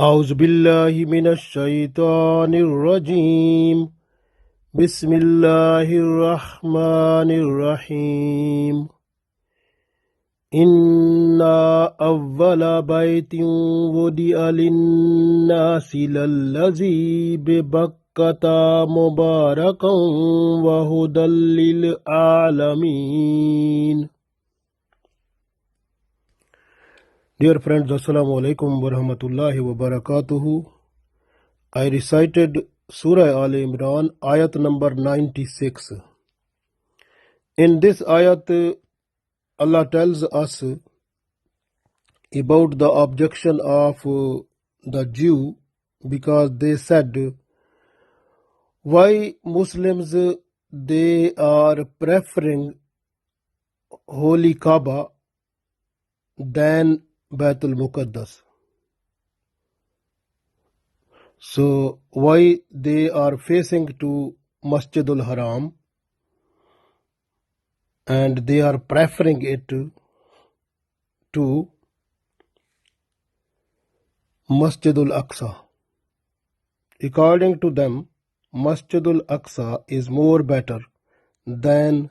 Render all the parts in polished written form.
أعوذ بالله من الشيطان الرجيم بسم الله الرحمن الرحيم إنا أول بيت وضع للناس للذي ببكة مباركا وهدى للعالمين. Dear friends, Assalamu alaikum wa rahmatullahi wa barakatuhu. I recited Surah Al Imran, Ayat number 96. In this ayat, Allah tells us about the objection of the Jew, because they said, why Muslims they are preferring Holy Kaaba than Baitul Muqaddas. So why they are facing to Masjidul Haram and they are preferring it to Masjidul Aqsa. According to them, Masjidul Aqsa is more better than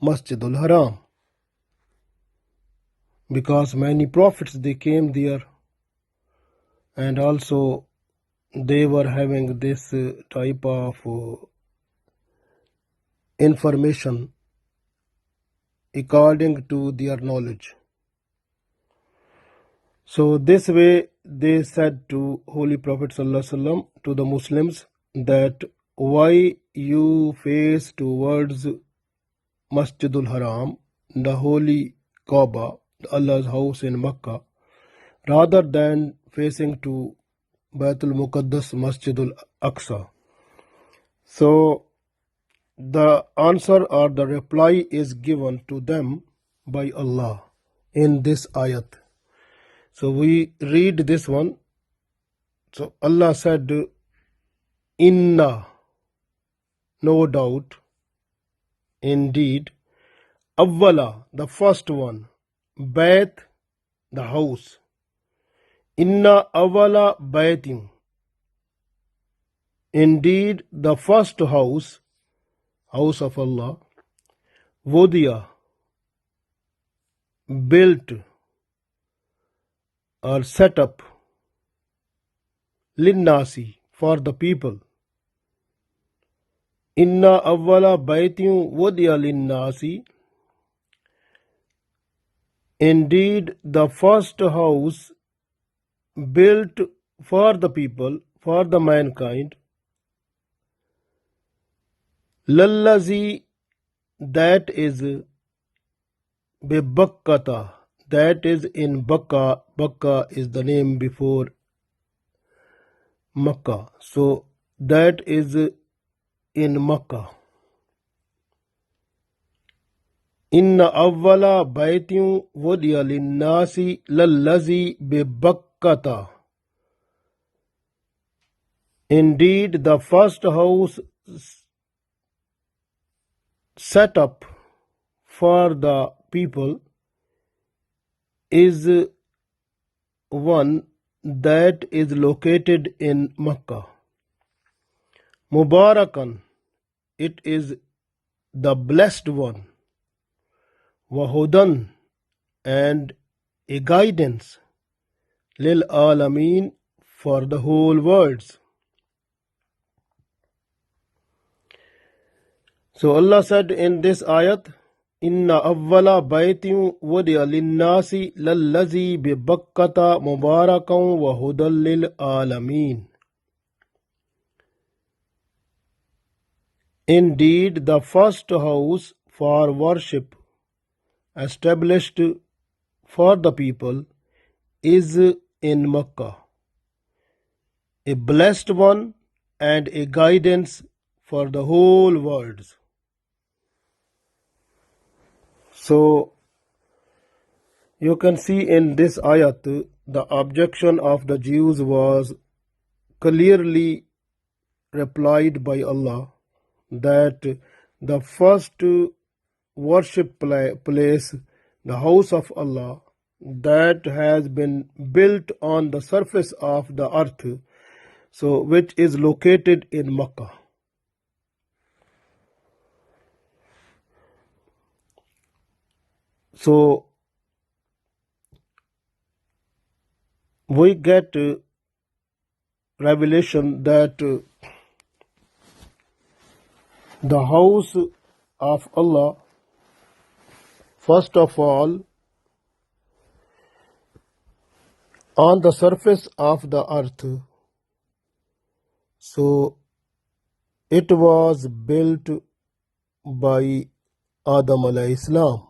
Masjidul Haram, because many prophets they came there, and also they were having this type of information according to their knowledge. So this way they said to Holy Prophet ﷺ, to the Muslims, that why you face towards Masjidul Haram, the holy Kaaba, Allah's house in Makkah, rather than facing to Baitul Muqaddas Masjidul Aqsa. So the answer or the reply is given to them by Allah in this ayat. So we read this one. So Allah said, Inna, no doubt, indeed, Awwala, the first one, Bait, the house. Inna awwala baitin, indeed the first house, house of Allah, Wudiya, built or set up, Linnasi, for the people. Inna awwala baitin wudiya linnasi, indeed the first house built for the people, for the mankind, Lallazi, that is Bibakkata, that is in Bakka. Bakka is the name before Makkah, so that is in Makkah. Inna awwala baitin wudiya linnasi lallazi bibakkata, indeed the first house set up for the people is one that is located in Makkah. Mubarakan, it is the blessed one. Wahudan, and a guidance. Lil alameen, for the whole worlds. So Allah said in this ayat, Inna awwala baitin wudiya linnasi lallazi bi bakkata mubarakan wa hudan lil alameen. Indeed, the first house for worship established for the people is in Makkah, a blessed one and a guidance for the whole worlds. So you can see in this ayat the objection of the Jews was clearly replied by Allah, that the first worship place, the house of Allah, that has been built on the surface of the earth, so which is located in Mecca. So we get revelation that the house of Allah, first of all, on the surface of the earth, so it was built by Adam alayhi salam,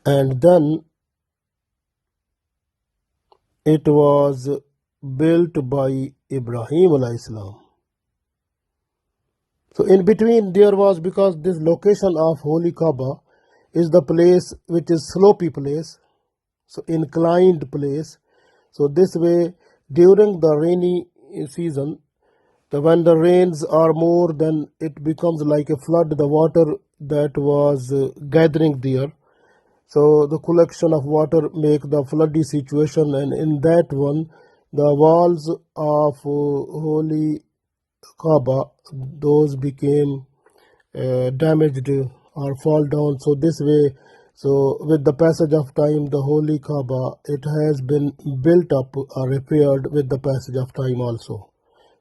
and then it was built by Ibrahim alayhi salam. So in between there was, because this location of Holy Kaaba is the place which is slopy place, so inclined place. So this way, during the rainy season, when the rains are more, then it becomes like a flood, the water that was gathering there. So the collection of water make the floody situation, and in that one, the walls of Holy Kaaba, those became damaged or fall down. So this way, so with the passage of time, the Holy Kaaba, it has been built up or repaired with the passage of time also.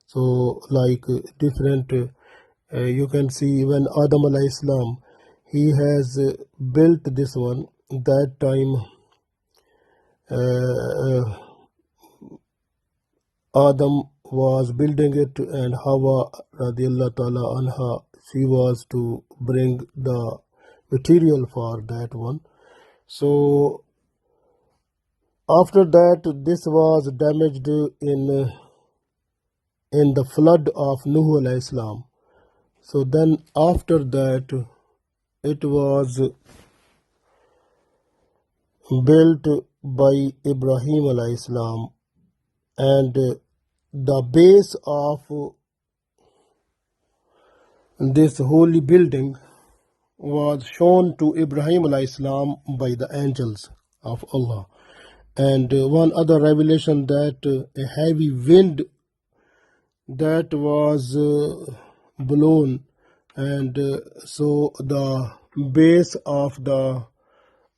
So like different, you can see when Adam alayhi salam, he has built this one. That time Adam was building it, and Hawa radiallahu ta'ala anha, she was to bring the material for that one. So after that, this was damaged in the flood of Nuh alayhi salam. So then after that, it was built by Ibrahim alayhi salam, and the base of this holy building was shown to Ibrahim alayhi salam by the angels of Allah. And one other revelation, that a heavy wind that was blown, and so the base of the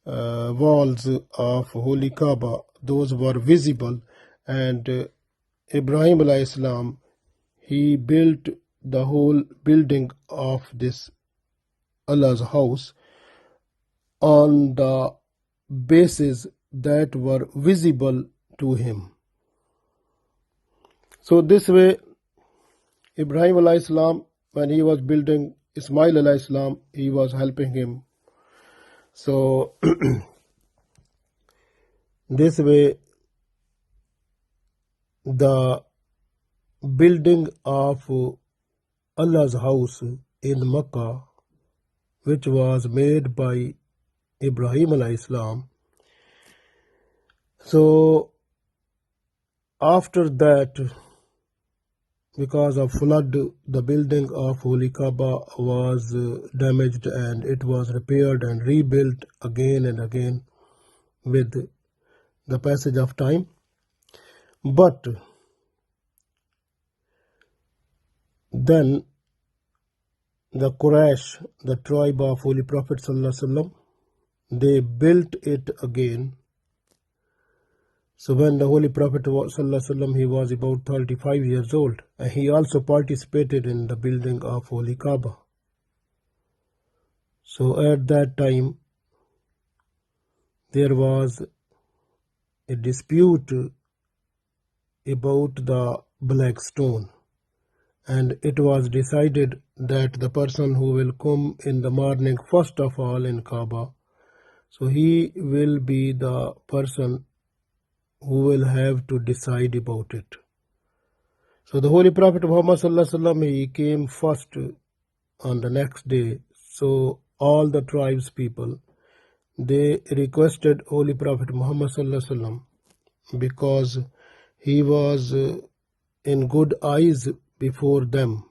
walls of Holy Kaaba, those were visible, and Ibrahim alayhi salam, he built the whole building of this Allah's house on the bases that were visible to him. So this way, Ibrahim alayhi salam, when he was building, Ismail alayhi salam, he was helping him. So this way, the building of Allah's house in Mecca, which was made by Ibrahim alayhi salam. So after that, because of flood, the building of Holy Kaaba was damaged, and it was repaired and rebuilt again and again with the passage of time. But then the Quraysh, the tribe of Holy Prophet sallallahu alaihi wasallam, they built it again. So when the Holy Prophet sallallahu alaihi wasallam, he was about 35 years old, and he also participated in the building of Holy Kaaba. So at that time, there was a dispute about the black stone, and it was decided that the person who will come in the morning first of all in Kaaba, so he will be the person who will have to decide about it. So the Holy Prophet Muhammad sallallahu alaihi wasallam, he came first on the next day. So all the tribes people, they requested Holy Prophet Muhammad sallallahu alaihi wasallam, because he was in good eyes before them,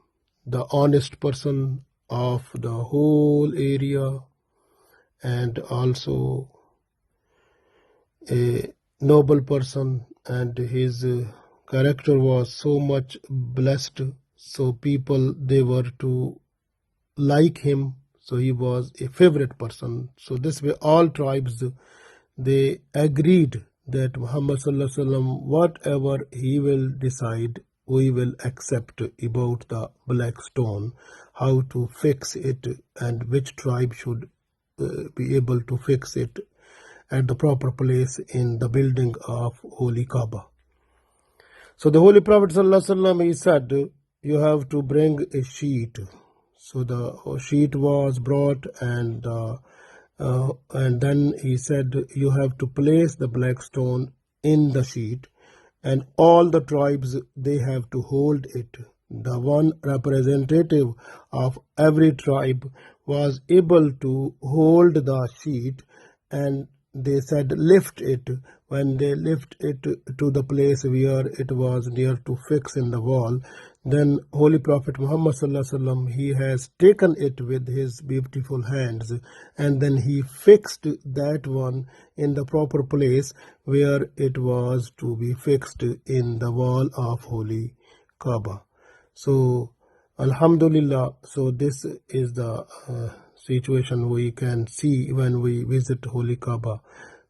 the honest person of the whole area, and also a noble person, and his character was so much blessed, so people they were to like him, so he was a favorite person. So this way all tribes they agreed that Muhammad sallallahu alaihi wasallam, whatever he will decide, we will accept about the black stone, how to fix it, and which tribe should be able to fix it at the proper place in the building of Holy Kaaba. So the Holy Prophet sallallahu alaihi wasallam, he said, you have to bring a sheet. So the sheet was brought, and then he said, you have to place the black stone in the sheet, and all the tribes they have to hold it. The one representative of every tribe was able to hold the sheet, and they said lift it. When they lift it to the place where it was near to fix in the wall, then Holy Prophet Muhammad sallallahu alaihi wasallam, he has taken it with his beautiful hands, and then he fixed that one in the proper place where it was to be fixed in the wall of Holy Kaaba. So Alhamdulillah, so this is the situation we can see when we visit Holy Kaaba.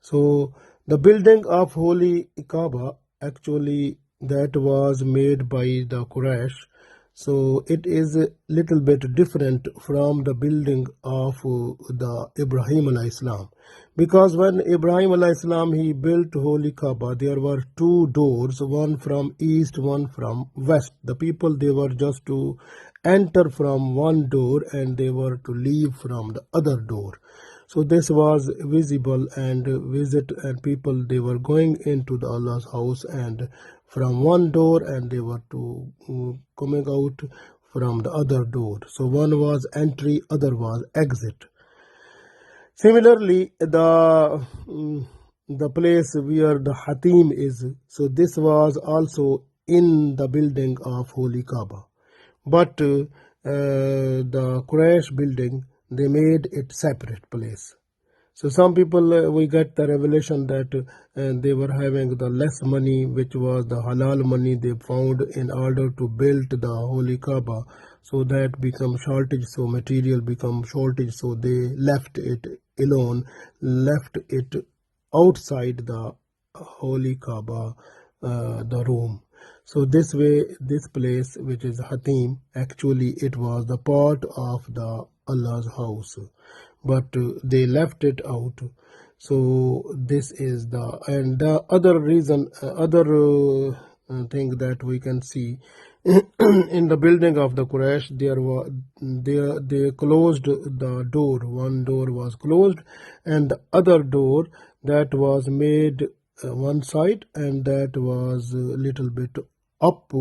So the building of Holy Kaaba, actually that was made by the Quraysh. So it is a little bit different from the building of the Ibrahim alayhi salam. Because when Ibrahim alayhi salam he built Holy Kaaba, there were two doors, one from east, one from west. The people they were just to enter from one door and they were to leave from the other door. So this was visible and visit, and people they were going into the Allah's house and from one door, and they were to coming out from the other door. So one was entry, other was exit. Similarly, the place where the Hatim is, so this was also in the building of Holy Kaaba. But the Quraysh building, they made it separate place. So some people, we get the revelation that they were having the less money, which was the halal money they found in order to build the Holy Kaaba. So that become shortage, so material become shortage, so they left it alone, left it outside the Holy Kaaba, the room. So this way, this place, which is Hatim, actually it was the part of the Allah's house, but they left it out. So this is the other reason, other thing that we can see in the building of the Quraysh, they closed the door. One door was closed, and the other door that was made one side, and that was a little bit up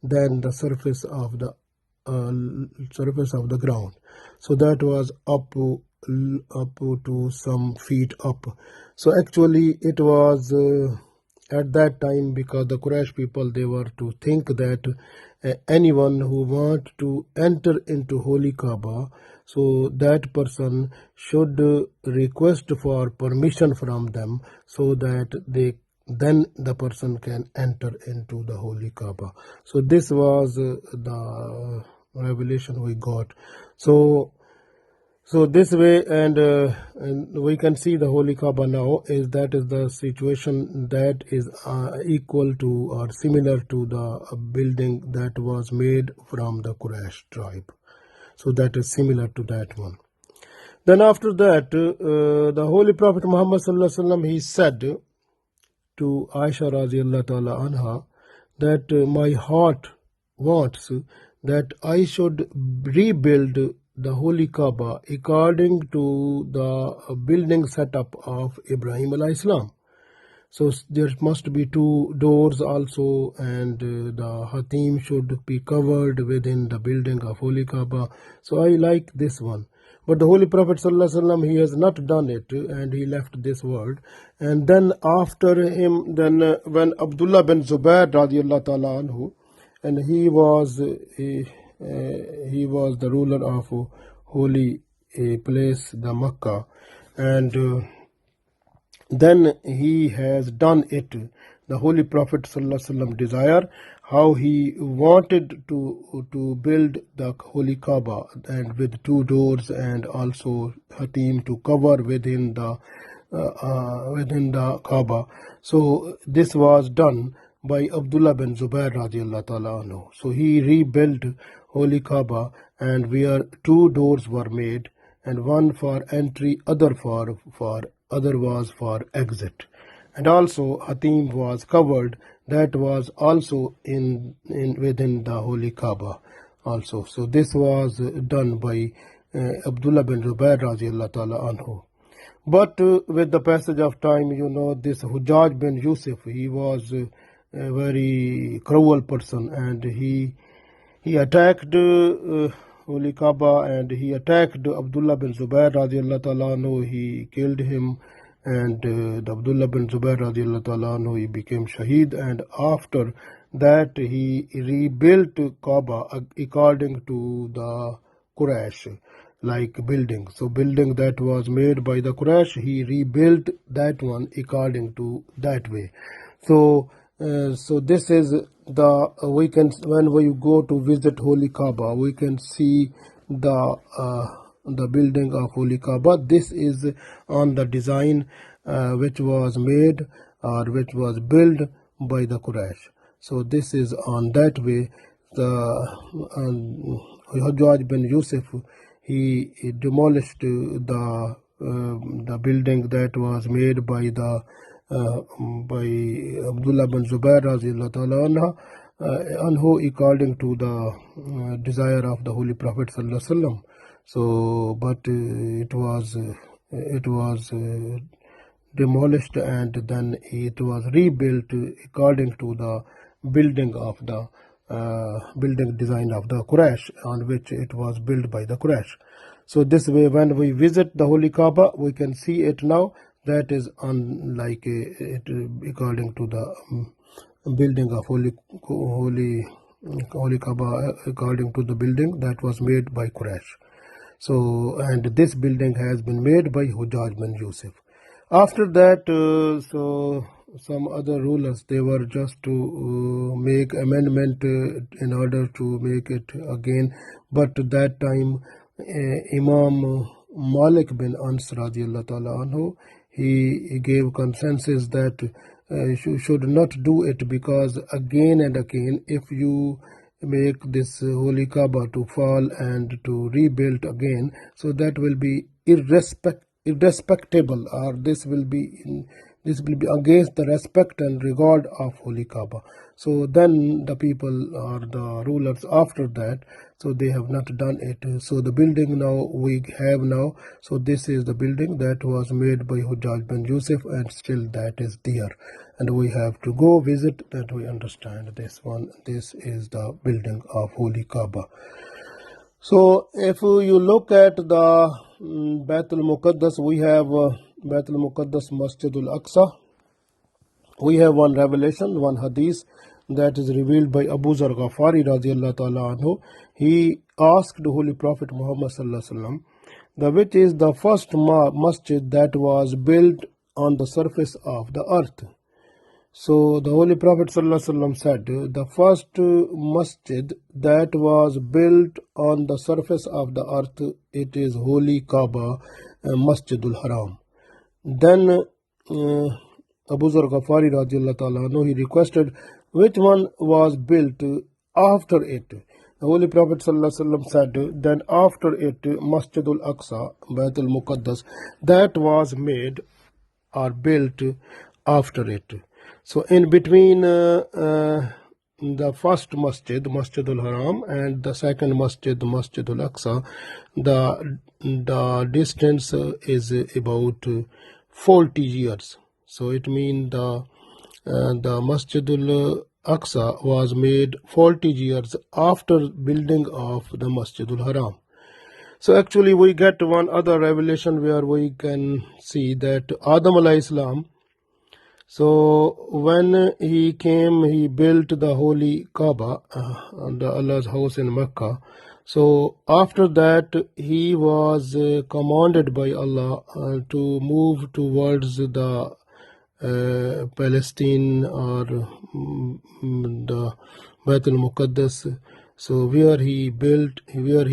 than the surface of the ground. So that was up to some feet up. So actually it was at that time, because the Quraysh people they were to think that anyone who want to enter into Holy Kaaba, so that person should request for permission from them, so that then the person can enter into the Holy Kaaba. So this was the revelation we got. So this way, and we can see the Holy Kaaba now, is that is the situation that is equal to or similar to the building that was made from the Quraysh tribe. So that is similar to that one. Then after that, the Holy Prophet Muhammad sallallahu alaihi wasallam, he said to Aisha radiallahu ta'ala anha that my heart wants that I should rebuild the Holy Kaaba according to the building setup of Ibrahim alayhi salam. So there must be two doors also, and the Hatim should be covered within the building of Holy Kaaba. So I like this one. But the Holy Prophet sallallahu alaihi wasallam, he has not done it, and he left this world. And then after him, then when Abdullah bin Zubair radiallahu ta'ala anhu, and he was the ruler of holy place, the Makkah, and then he has done it. The Holy Prophet ﷺ desire how he wanted to build the Holy Kaaba, and with two doors, and also Hatim to cover within the Kaaba. So this was done by Abdullah bin Zubair radiallahu ta'ala anhu. So he rebuilt Holy Kaaba, and where two doors were made, and one for entry, other was for exit. And also Hatim was covered, that was also in within the Holy Kaaba also. So this was done by Abdullah bin Zubair radiallahu ta'ala anhu. But with the passage of time, this Hujjaj bin Yusuf, he was a very cruel person, and he attacked Holy Kaaba, and he attacked Abdullah bin Zubair radiallahu ta'ala anhu. He killed him, and the Abdullah bin Zubair radiallahu ta'ala anhu, he became shaheed, and after that he rebuilt Kaaba according to the Quraysh, like building. So building that was made by the Quraysh, he rebuilt that one according to that way. So this is we can, when we go to visit Holy Kaaba, we can see the building of Holy Kaaba. This is on the design which was made or which was built by the Quraysh. So this is on that way. The Hajjaj bin Yusuf, he demolished the building that was made by Abdullah bin Zubair radiallahu ta'ala anhu, according to the desire of the Holy Prophet sallallahu alaihi wasallam. So but it was demolished, and then it was rebuilt according to the building of the building design of the Quraysh, on which it was built by the Quraysh. So this way, when we visit the Holy Kaaba, we can see it now. That is on like it according to the building of Holy Kaaba, according to the building that was made by Quraysh. So, and this building has been made by Hujjaj bin Yusuf. After that, so some other rulers, they were just to make amendment in order to make it again. But that time, Imam Malik bin Ans radiallahu ta'ala anhu, he gave consensus that you should not do it, because again and again, if you make this Holy Kaaba to fall and to rebuild again, so that will be irrespectable, or this will be against the respect and regard of Holy Kaaba. So then the people or the rulers after that, so they have not done it. So the building now we have now, so this is the building that was made by Hujjaj bin Yusuf, and still that is there, and we have to go visit that we understand this one. This is the building of Holy Kaaba. So if you look at the Baitul Muqaddas, we have Baitul Muqaddas, Masjid Al-Aqsa. We have one revelation, one hadith that is revealed by Abu Zar Ghafari radiallahu ta'ala anhu. He asked the Holy Prophet Muhammad sallallahu alaihi wasallam, which is the first masjid that was built on the surface of the earth. So the Holy Prophet ﷺ said, the first masjid that was built on the surface of the earth, it is Holy Kaaba, Masjidul Haram. Then Abu Zar Ghafari radiallahu ta'ala anhu, he requested which one was built after it. The Holy Prophet ﷺ said, then after it, Masjidul Aqsa, Baitul Muqaddas, that was made or built after it. So in between the first masjid, Masjidul Haram, and the second masjid, Masjidul Aqsa, the distance is about 40 years. So it means the Masjidul Aqsa was made 40 years after building of the Masjidul Haram. So actually we get one other revelation where we can see that Adam alayhi salam, so when he came, he built the Holy Kaaba, the Allah's house in Mecca. So after that, he was commanded by Allah to move towards the Palestine or the Bait al-Muqaddas. So where he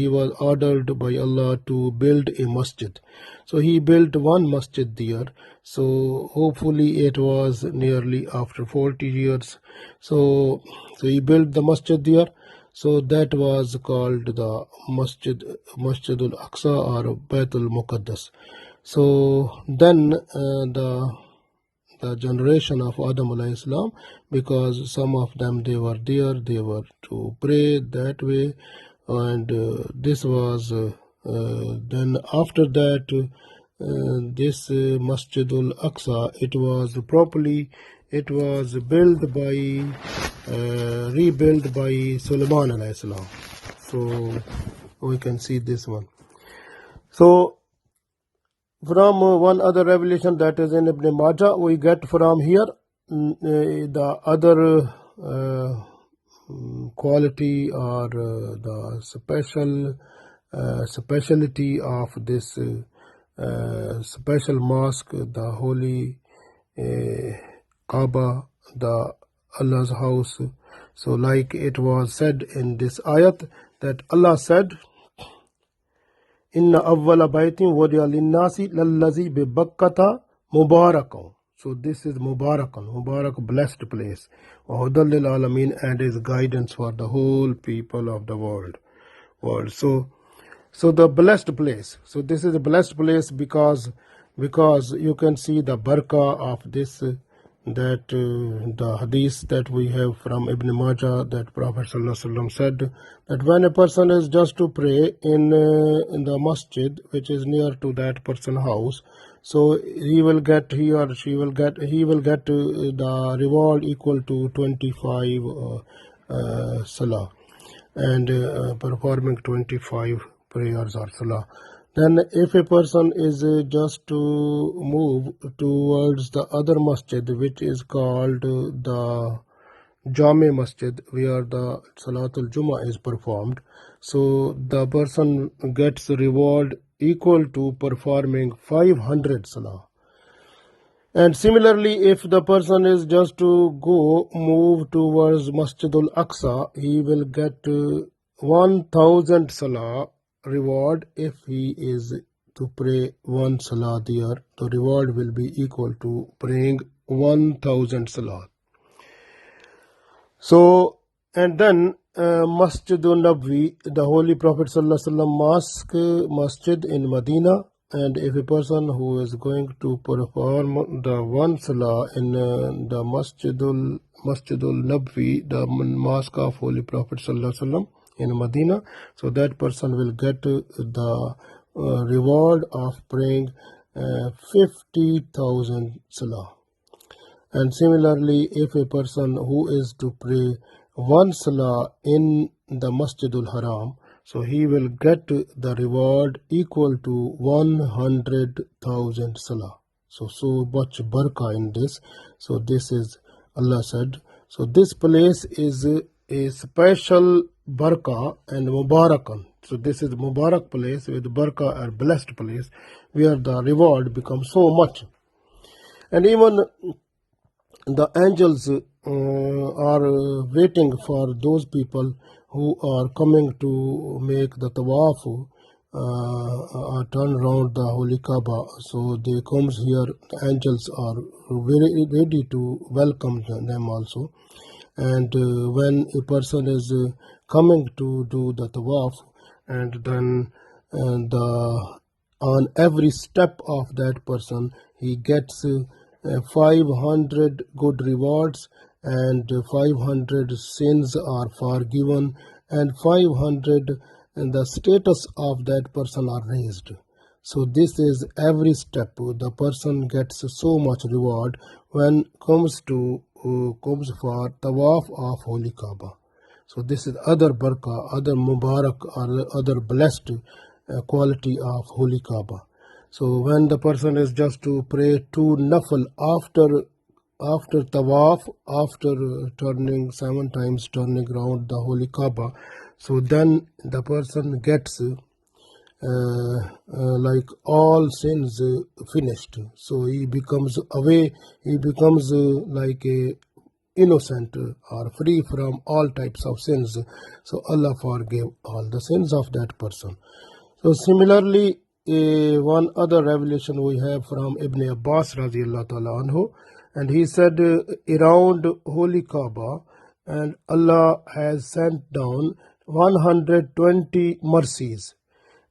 was ordered by Allah to build a masjid. So he built one masjid there. So hopefully it was nearly after 40 years. So he built the masjid there. So that was called the Masjid al-Aqsa or Bait al-Muqaddas. So then the generation of Adam alayhi salam, because some of them they were there, they were to pray that way, and this was then after that this Masjidul Aqsa, it was rebuilt by Sulaiman alayhi salam. So we can see this one. So from one other revelation that is in Ibn Majah, we get from here the other quality or the speciality of this special mosque, the holy Kaaba, the Allah's house. So like it was said in this ayat that Allah said, Inna awwala baytin wadiya linnasi lallazi bi Bakkata mubarakan. So this is Mubarak, blessed place. Wa hudal lil alamin, and is guidance for the whole people of the world. So the blessed place. So this is a blessed place because you can see the barakah of this, that the hadith that we have from Ibn Majah, that Prophet ﷺ said that when a person is just to pray in the masjid which is near to that person's house, so he will get the reward equal to 25 salah, and performing 25 prayers or salah. Then if a person is just to move towards the other masjid which is called the Jami Masjid, where the Salatul Jummah is performed, so the person gets reward equal to performing 500 salah. And similarly, if the person is just to move towards Masjidul Aqsa, he will get 1000 salah reward. If he is to pray one salah there, the reward will be equal to praying 1000 salah. So, and then Masjidul Nabwi, the Holy Prophet ﷺ masjid in Medina. And if a person who is going to perform the one salah in the Masjidul Nabwi, the mosque of Holy Prophet ﷺ in Medina, so that person will get the reward of praying 50,000 salah. And similarly, if a person who is to pray one salah in the Masjidul Haram, so he will get the reward equal to 100,000 salah. So much barakah in this. So this is, Allah said, so this place is a special barakah and mubarakan. So this is Mubarak place with barakah and blessed place, where the reward becomes so much. And even the angels are waiting for those people who are coming to make the tawaf, turn around the Holy Kaaba. So they comes here, the angels are very ready to welcome them also. And when a person is coming to do the tawaf, and then on every step of that person, he gets 500 good rewards, and 500 sins are forgiven, and 500 the status of that person are raised. So this is every step. The person gets so much reward when comes for tawaf of Holy Kaaba. So this is other barakah, other mubarak, or other blessed quality of Holy Kaaba. So when the person is just to pray two nafal after tawaf, after turning 7 times, turning around the Holy Kaaba, So then the person gets like all sins finished. So he becomes away, he becomes like a innocent or free from all types of sins. So Allah forgave all the sins of that person. So similarly, one other revelation we have from Ibn Abbas radiallahu ta'ala anhu, and he said around Holy Kaaba, and Allah has sent down 120 mercies,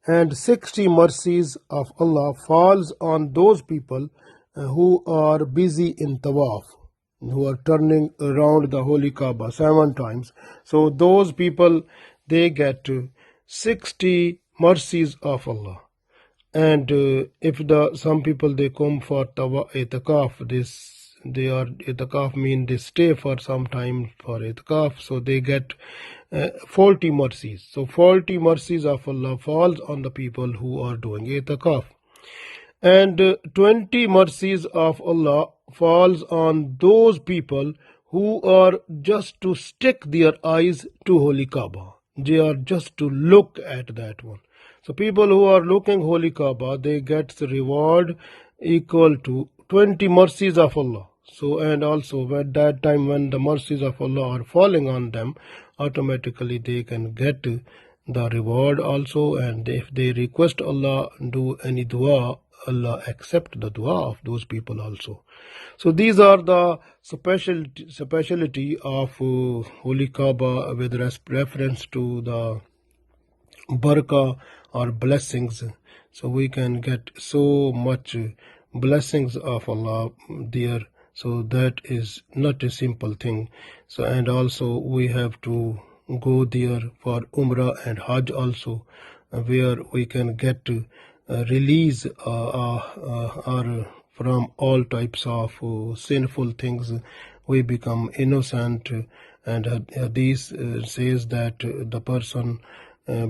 and 60 mercies of Allah falls on those people who are busy in tawaf, who are turning around the Holy Kaaba 7 times. So those people, they get 60 mercies of Allah. And if some people they come for itikaf, they are itikaf mean they stay for some time for itikaf, so they get 40 mercies. So 40 mercies of Allah falls on the people who are doing itikaf, and 20 mercies of Allah falls on those people who are just to stick their eyes to Holy Kaaba. They are just to look at that one. So people who are looking Holy Kaaba, they get the reward equal to 20 mercies of Allah. So, and also at that time when the mercies of Allah are falling on them, automatically they can get the reward also. And if they request Allah do any dua, Allah accept the dua of those people also. So these are the speciality of Holy Kaaba with reference to the barakah or blessings. So we can get so much blessings of Allah there. So that is not a simple thing. So, and also we have to go there for Umrah and Hajj also, where we can get release or from all types of sinful things. We become innocent, and this says that the person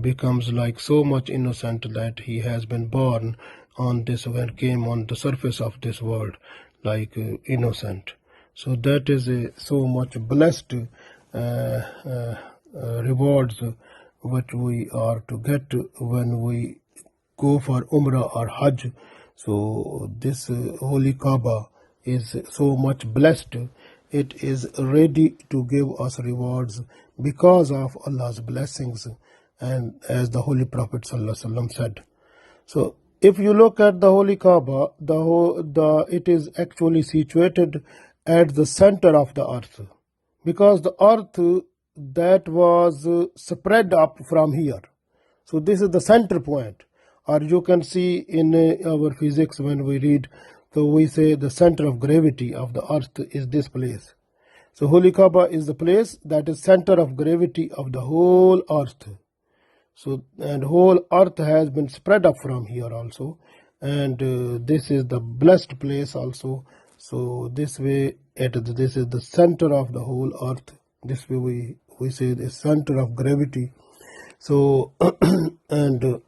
becomes like so much innocent that he has been born on this and came on the surface of this world like innocent. So that is so much blessed rewards which we are to get when we go for Umrah or Hajj. So this Holy Kaaba is so much blessed. It is ready to give us rewards because of Allah's blessings, and as the Holy Prophet ﷺ said. So if you look at the Holy Kaaba, it is actually situated at the center of the earth, because the earth that was spread up from here. So this is the center point, or you can see in our physics when we read, so we say the center of gravity of the earth is this place. So Holy Kaaba is the place that is center of gravity of the whole earth. So, and whole earth has been spread up from here also, and this is the blessed place also. So this way, this is the center of the whole earth. This way we say the center of gravity. So and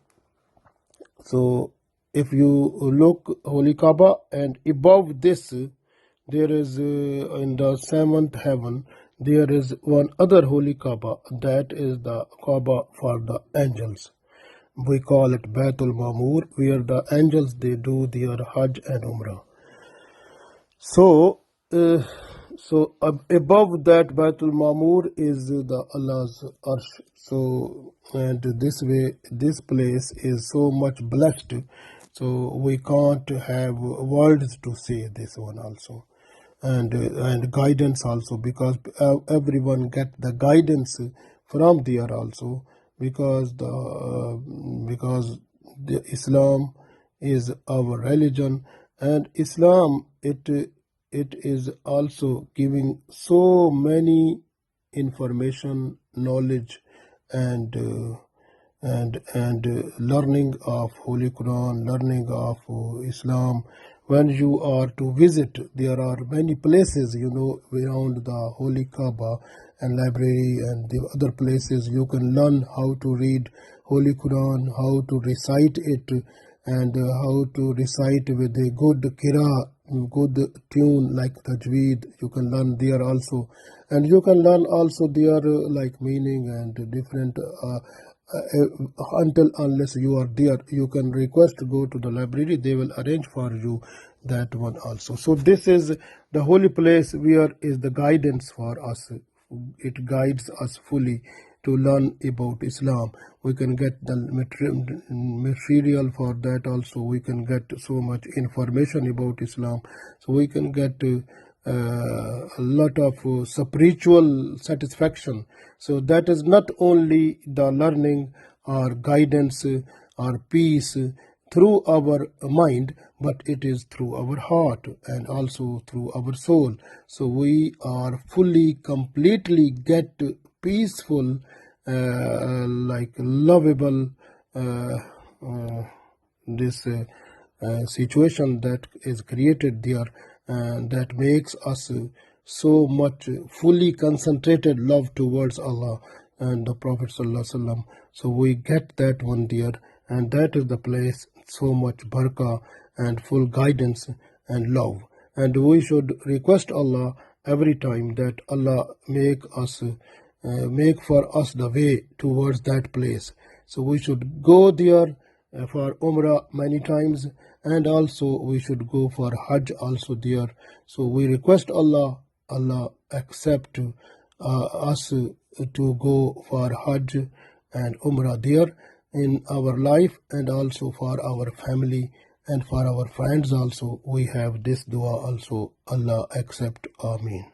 so if you look Holy Kaaba, and above this there is in the 7th heaven there is one other Holy Kaaba, that is the Kaaba for the angels. We call it Baitul Mamur, where the angels they do their Hajj and Umrah. So above that Baitul Mamur is the Allah's Arsh. So, and this way, this place is so much blessed. So we can't have words to say this one also. And guidance also, because everyone get the guidance from there also, because the Islam is our religion, and Islam it is also giving so many information, knowledge, and learning of Holy Quran, learning of Islam. When you are to visit, there are many places, around the Holy Kaaba and library and the other places. You can learn how to read Holy Quran, how to recite it, and how to recite with a good qira, good tune like tajweed. You can learn there also, and you can learn also their like meaning and different unless you are there, you can request to go to the library, they will arrange for you that one also. So this is the holy place where is the guidance for us. It guides us fully to learn about Islam. We can get the material for that also. We can get so much information about Islam. So we can get a lot of spiritual satisfaction. So that is not only the learning or guidance or peace through our mind, but it is through our heart and also through our soul. So we are fully, completely get peaceful, like lovable this situation that is created there, that makes us so much fully concentrated love towards Allah and the Prophet ﷺ. So we get that one there, and that is the place so much barakah and full guidance and love. And we should request Allah every time that Allah make for us the way towards that place. So we should go there for Umrah many times, and also we should go for Hajj also there. So we request Allah accept us to go for Hajj and Umrah there in our life, and also for our family and for our friends also. We have this dua also. Allah accept. Ameen.